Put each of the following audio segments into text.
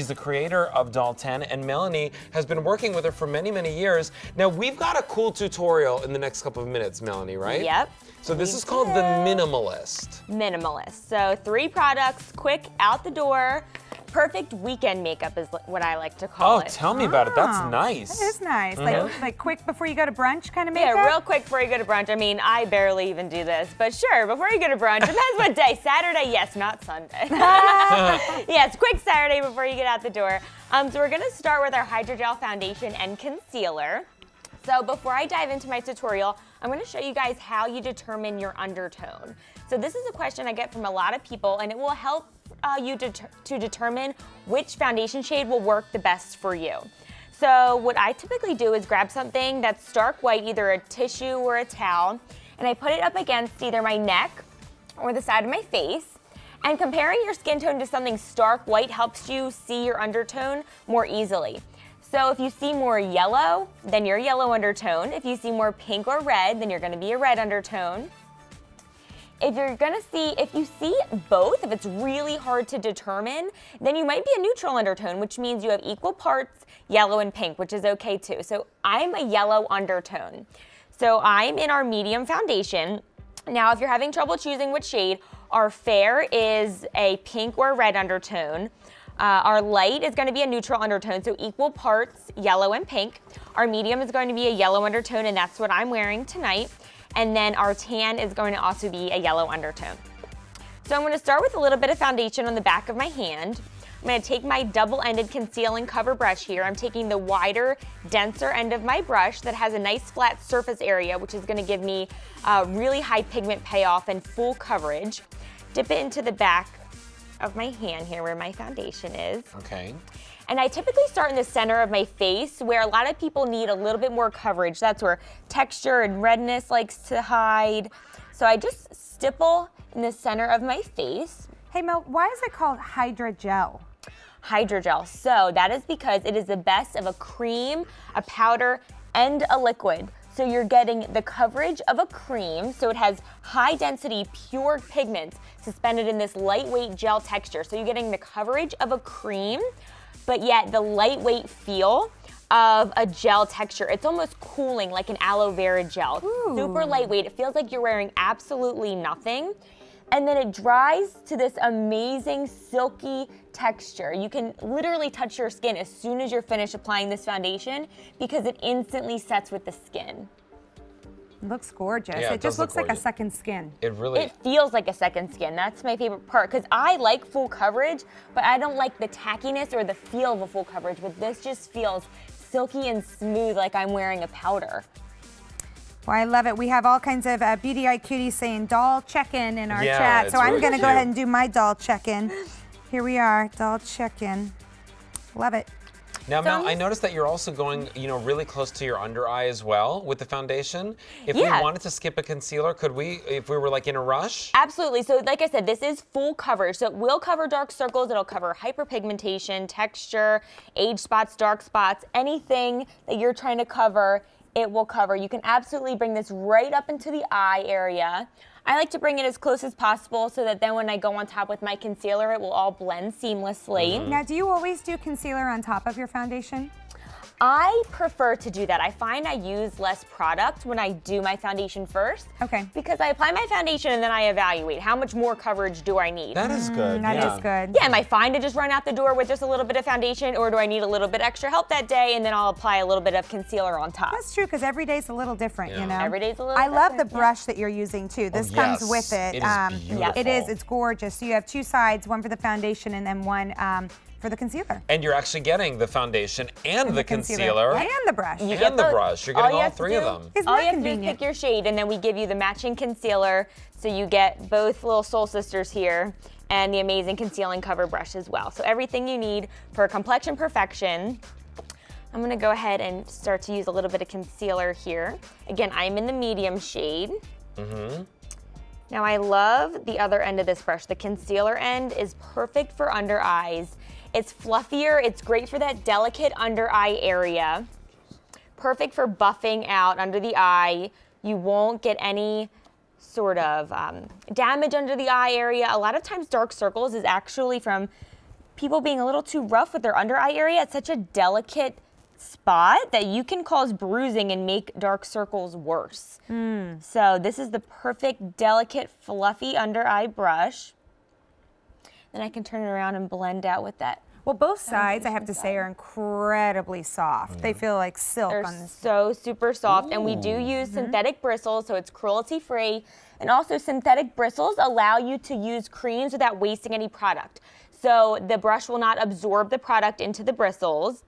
She's the creator of Doll 10, and Melanie has been working with her for many, many years. Now, we've got a cool tutorial in the next couple of minutes, Melanie, right? Yep. So this is called the Minimalist. Minimalist. So 3 products, quick, out the door. Perfect weekend makeup is what I like to call it. Oh, tell me about it. That's nice. That is nice. Like quick before you go to brunch kind of makeup? Yeah, real quick before you go to brunch. I mean, I barely even do this, but sure, before you go to brunch, depends what day. Saturday, yes, not Sunday. Yes, quick Saturday before you get out the door. So we're gonna start with our HydraGel foundation and concealer. So before I dive into my tutorial, I'm gonna show you guys how you determine your undertone. So this is a question I get from a lot of people, and it will help you to determine which foundation shade will work the best for you. So what I typically do is grab something that's stark white, either a tissue or a towel, and I put it up against either my neck or the side of my face. And comparing your skin tone to something stark white helps you see your undertone more easily. So if you see more yellow, then you're a yellow undertone. If you see more pink or red, then you're gonna be a red undertone. If you see both, if it's really hard to determine, then you might be a neutral undertone, which means you have equal parts yellow and pink, which is okay too. So I'm a yellow undertone. So I'm in our medium foundation. Now, if you're having trouble choosing which shade, our fair is a pink or red undertone. Our light is going to be a neutral undertone, so equal parts yellow and pink. Our medium is going to be a yellow undertone, and that's what I'm wearing tonight. And then our tan is going to also be a yellow undertone. So I'm going to start with a little bit of foundation on the back of my hand. I'm going to take my double-ended conceal and cover brush here. I'm taking the wider, denser end of my brush that has a nice flat surface area, which is going to give me really high pigment payoff and full coverage. Dip it into the back of my hand here where my foundation is. Okay. And I typically start in the center of my face where a lot of people need a little bit more coverage. That's where texture and redness likes to hide. So I just stipple in the center of my face. Hey Mel, why is it called HydraGel? HydraGel. So that is because it is the best of a cream, a powder, and a liquid. So you're getting the coverage of a cream, so it has high density, pure pigments suspended in this lightweight gel texture. So you're getting the coverage of a cream, but yet the lightweight feel of a gel texture. It's almost cooling, like an aloe vera gel. Ooh. Super lightweight. It feels like you're wearing absolutely nothing. And then it dries to this amazing silky texture. You can literally touch your skin as soon as you're finished applying this foundation because it instantly sets with the skin. It looks gorgeous. Yeah, it just looks like a gorgeous. second skin. It feels like a second skin. That's my favorite part because I like full coverage, but I don't like the tackiness or the feel of a full coverage, but this just feels silky and smooth like I'm wearing a powder. Well, I love it. We have all kinds of Beauty Eye Cuties saying doll check-in in our Yeah, chat. it's So I'm really going to go cute. ahead and do my doll check-in. Here we are, doll check-in. Love it. Now, Mel, I noticed that you're also going, really close to your under eye as well with the foundation. If Yeah. we wanted to skip a concealer, could we, if we were like in a rush? Absolutely. So like I said, this is full coverage. So it will cover dark circles. It'll cover hyperpigmentation, texture, age spots, dark spots, anything that you're trying to cover, it will cover. You can absolutely bring this right up into the eye area. I like to bring it as close as possible so that then when I go on top with my concealer, it will all blend seamlessly. Now, do you always do concealer on top of your foundation? I prefer to do that. I find I use less product when I do my foundation first. Okay. Because I apply my foundation and then I evaluate how much more coverage do I need. That is good. That yeah. is good. Yeah, am I fine to just run out the door with just a little bit of foundation, or do I need a little bit extra help that day and then I'll apply a little bit of concealer on top? That's true, because every day's a little different, Yeah. you know? Every day's a little I love the different, yeah. brush that you're using too. This comes yes. with it. It is beautiful. It is, it's gorgeous. So you have 2 sides, one for the foundation and then one for the concealer. And you're actually getting the foundation and the concealer. And the brush. You And get the both. brush. You're getting you all have to 3 of do- them. Isn't All that you have to do is convenient? pick your shade, and then we give you the matching concealer, so you get both little soul sisters here, and the amazing conceal and cover brush as well. So everything you need for complexion perfection. I'm gonna go ahead and start to use a little bit of concealer here. Again, I'm in the medium shade. Now I love the other end of this brush. The concealer end is perfect for under eyes. It's fluffier, it's great for that delicate under eye area. Perfect for buffing out under the eye. You won't get any sort of damage under the eye area. A lot of times dark circles is actually from people being a little too rough with their under eye area. It's such a delicate spot that you can cause bruising and make dark circles worse. So this is the perfect, delicate, fluffy under eye brush. Then I can turn it around and blend out with that. Well, both sides, I have to say, are incredibly soft. They feel like silk They're on this. so super soft, and we do use synthetic bristles, so it's cruelty-free. And also, synthetic bristles allow you to use creams without wasting any product. So the brush will not absorb the product into the bristles.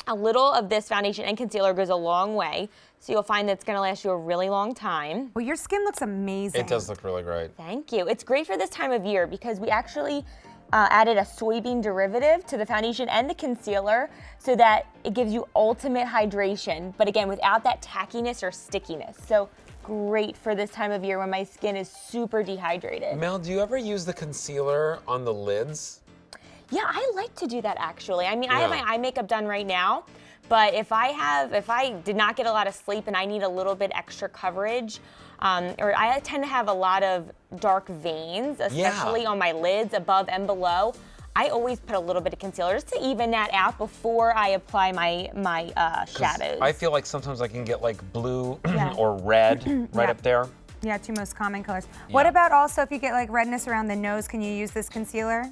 A little of this foundation and concealer goes a long way, so you'll find that it's going to last you a really long time. Well, your skin looks amazing. It does look really great. Thank you. It's great for this time of year because we actually added a soybean derivative to the foundation and the concealer so that it gives you ultimate hydration, but again, without that tackiness or stickiness. So great for this time of year when my skin is super dehydrated. Mel, do you ever use the concealer on the lids? Yeah, I like to do that actually. I mean, I have Yeah. my eye makeup done right now, but if I did not get a lot of sleep and I need a little bit extra coverage, or I tend to have a lot of dark veins, especially on my lids above and below, I always put a little bit of concealer just to even that out before I apply my shadows. I feel like sometimes I can get like blue Yeah. or red right Yeah. up there. Yeah, two most common colors. What about also if you get like redness around the nose, can you use this concealer?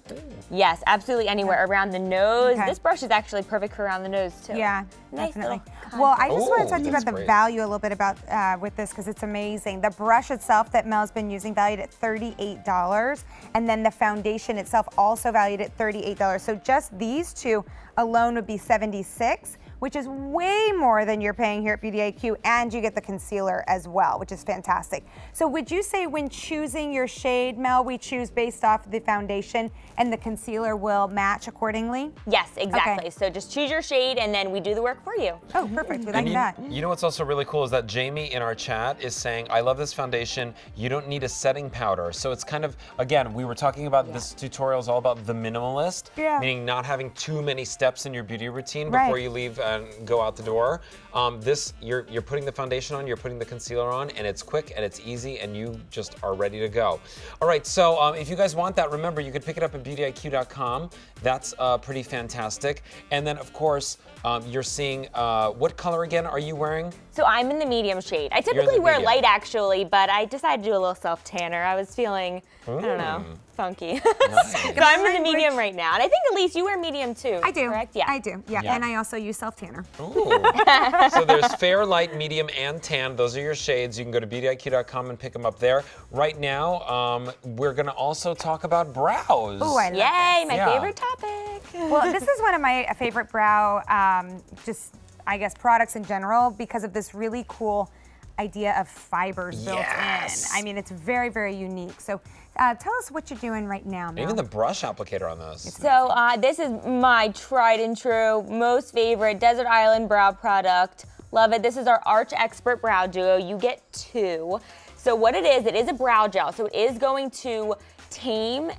Yes, absolutely anywhere around the nose. Okay. This brush is actually perfect for around the nose too. Yeah, Nice definitely. little Well, I just want Ooh, to talk to you that's about the great. value a little bit about with this because it's amazing. The brush itself that Mel's been using valued at $38, and then the foundation itself also valued at $38. So just these two alone would be $76, which is way more than you're paying here at Beauty IQ, and you get the concealer as well, which is fantastic. So would you say when choosing your shade, Mel, we choose based off the foundation and the concealer will match accordingly? Yes, exactly. Okay. So just choose your shade and then we do the work for you. Oh, perfect. We like And that. you know what's also really cool is that Jamie in our chat is saying, I love this foundation. You don't need a setting powder. So it's kind of, again, we were talking about this tutorial is all about the minimalist, meaning not having too many steps in your beauty routine before Right. you leave and go out the door. You're putting the foundation on, you're putting the concealer on, and it's quick and it's easy and you just are ready to go. All right, so if you guys want that, remember you could pick it up at beautyiq.com. That's pretty fantastic. And then of course, you're seeing, what color again are you wearing? So I'm in the medium shade. I in the typically wear medium. light actually, but I decided to do a little self-tanner. I was feeling, I don't know, funky. Nice. So I'm in the medium right now. And I think Elise, you wear medium too, I do. correct? Yeah. I do. Yeah. Yeah. And I also use self tanner. Ooh. So there's fair, light, medium, and tan. Those are your shades. You can go to beautyiq.com and pick them up there. Right now, we're going to also talk about brows. Oh, I love Yay, this. my Yeah. favorite topic. Well, this is one of my favorite brow, I guess, products in general because of this really cool idea of fibers built Yes. in. I mean, it's very, very unique. So tell us what you're doing right now, Mel. Even the brush applicator on this. So this is my tried and true, most favorite Desert Island brow product. Love it. This is our Arch Expert Brow Duo. You get two. So what it is a brow gel. So it is going to tame